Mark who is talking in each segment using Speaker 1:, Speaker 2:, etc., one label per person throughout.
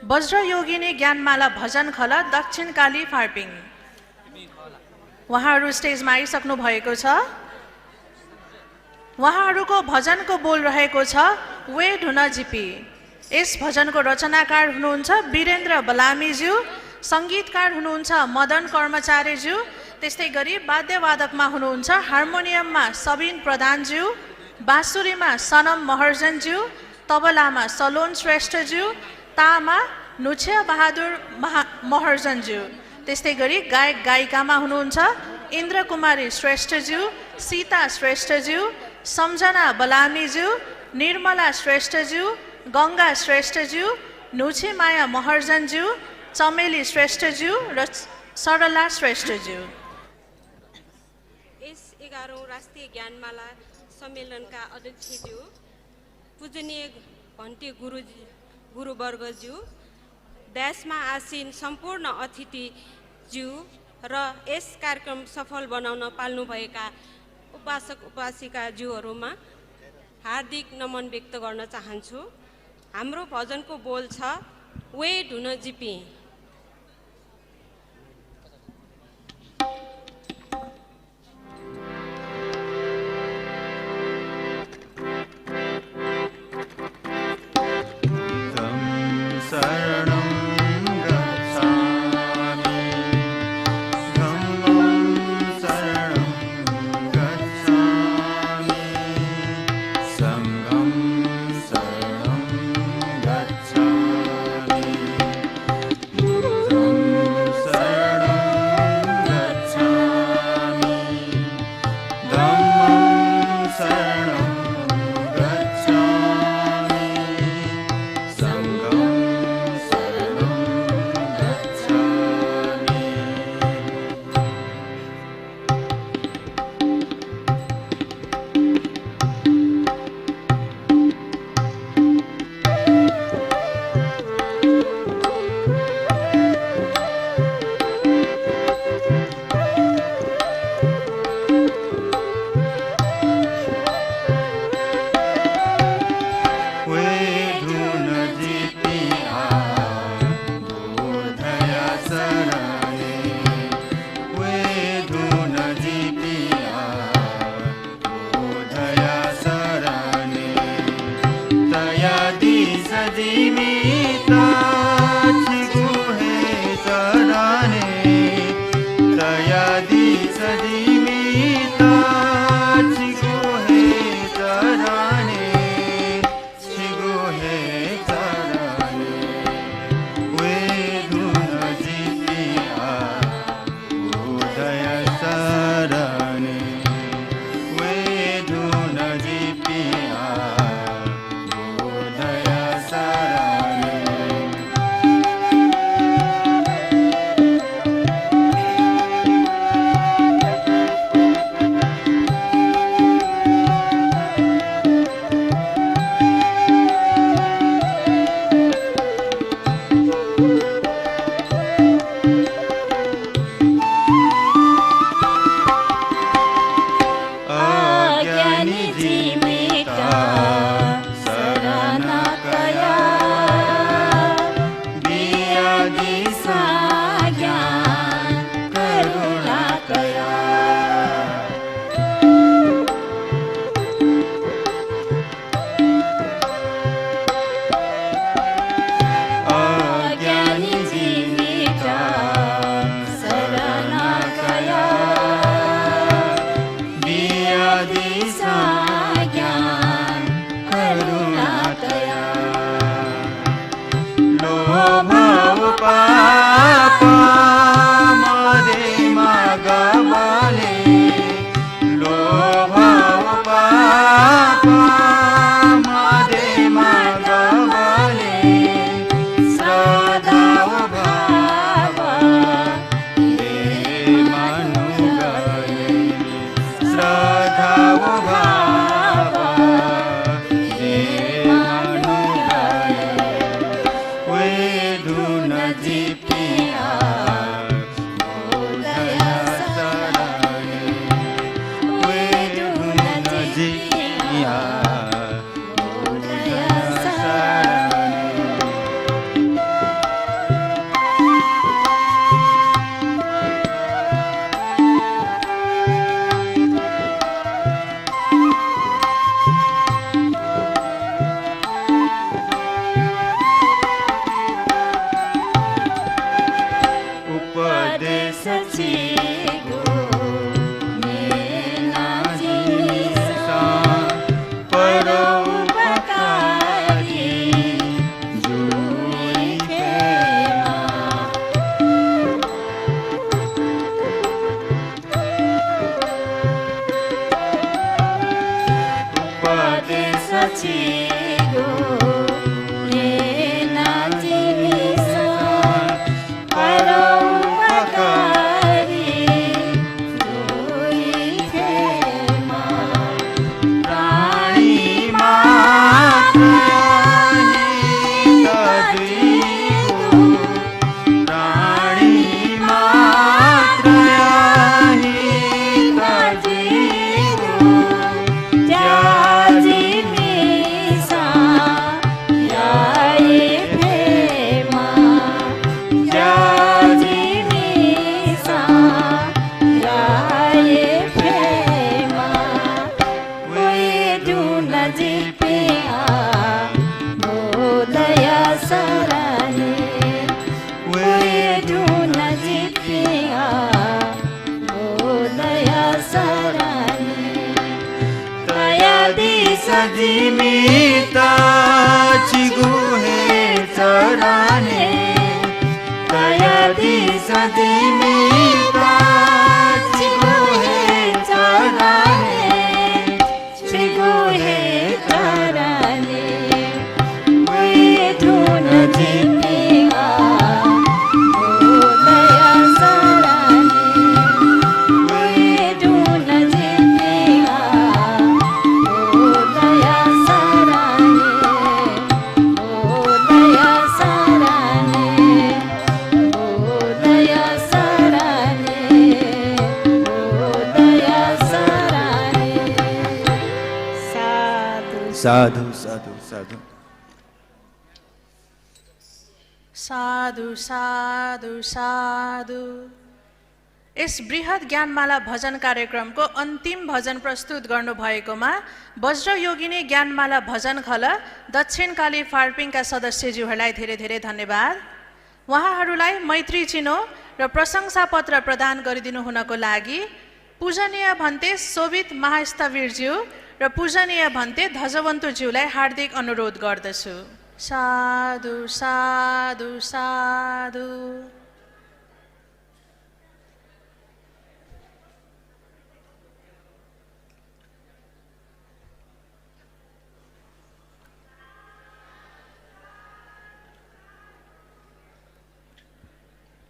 Speaker 1: वज्र योगिनी ज्ञानमाला भजन खल दक्षिणकाली फार्पिङ। उहाँहरू स्टेजमा आइसक्नु भएको छ। उहाँहरूको भजनको बोल रहेको छ वे ढुन जिपी। यस भजनको रचनाकार हुनुहुन्छ वीरेन्द्र बलामीज्यू, सङ्गीतकार हुनुहुन्छ मदन कर्मचारीज्यू, त्यस्तै गरी वाद्यवादकमा हुनुहुन्छ हार्मोनियममा सबिन प्रधानज्यू, बाँसुरीमा सनम महर्जनज्यू, तबलामा सलोन श्रेष्ठज्यू, तामा नुछ्या बहादुर महर्जनज्यू, त्यस्तै गरी गायक गायिकामा हुनुहुन्छ इन्द्र कुमारी श्रेष्ठज्यू, सीता श्रेष्ठज्यू, सम्झना बलामीज्यू, निर्मला श्रेष्ठज्यू, गङ्गा श्रेष्ठज्यू, नुछे माया महर्जनज्यू, चमेली श्रेष्ठज्यू र सरला श्रेष्ठज्यू।
Speaker 2: यस 11औं राष्ट्रिय ज्ञानमाला सम्मेलनका अध्यक्षज्यू, पूजनीय भन्टे गुरुवर्गज्यू, देशमा आसीन सम्पूर्ण अतिथिज्यू र यस कार्यक्रम सफल बनाउन पाल्नुभएका उपासक उपासिकाज्यूहरूमा हार्दिक नमन व्यक्त गर्न चाहन्छु। हाम्रो भजनको बोल छ वे ढुन जिपी।
Speaker 3: जीवित चिगुहे चराने दयाधीश जीवित चिगुहे चराने चिगुहे चराने वेधुन जीविका दया सराने वेधुन जीविका दया सराने दया सराने दया सराने दया सराने साधु साधु साधु
Speaker 1: साधु साधु साधु। यस बृहत ज्ञानमाला भजन कार्यक्रमको अन्तिम भजन प्रस्तुत गर्नुभएकोमा वज्रयोगिनी ज्ञानमाला भजन खल दक्षिणकाली फार्पिङका सदस्यज्यूहरूलाई धेरै धेरै धन्यवाद। उहाँहरूलाई मैत्री चिनो र प्रशंसा पत्र प्रदान गरिदिनु हुनको लागि पूजनीय भन्ते शोभित महास्थवीरज्यू र पूजनीय भन्ते धजवन्तुज्यूलाई हार्दिक अनुरोध गर्दछु। साधु साधु साधु।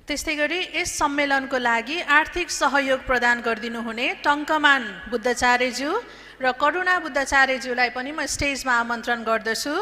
Speaker 1: त्यस्तै गरी यस सम्मेलनको लागि आर्थिक सहयोग प्रदान गरिदिनु हुने टङ्कमान बुद्धचार्यज्यू र करुणा बुद्धचार्यज्यूलाई पनि म स्टेजमा आमन्त्रण गर्दछु।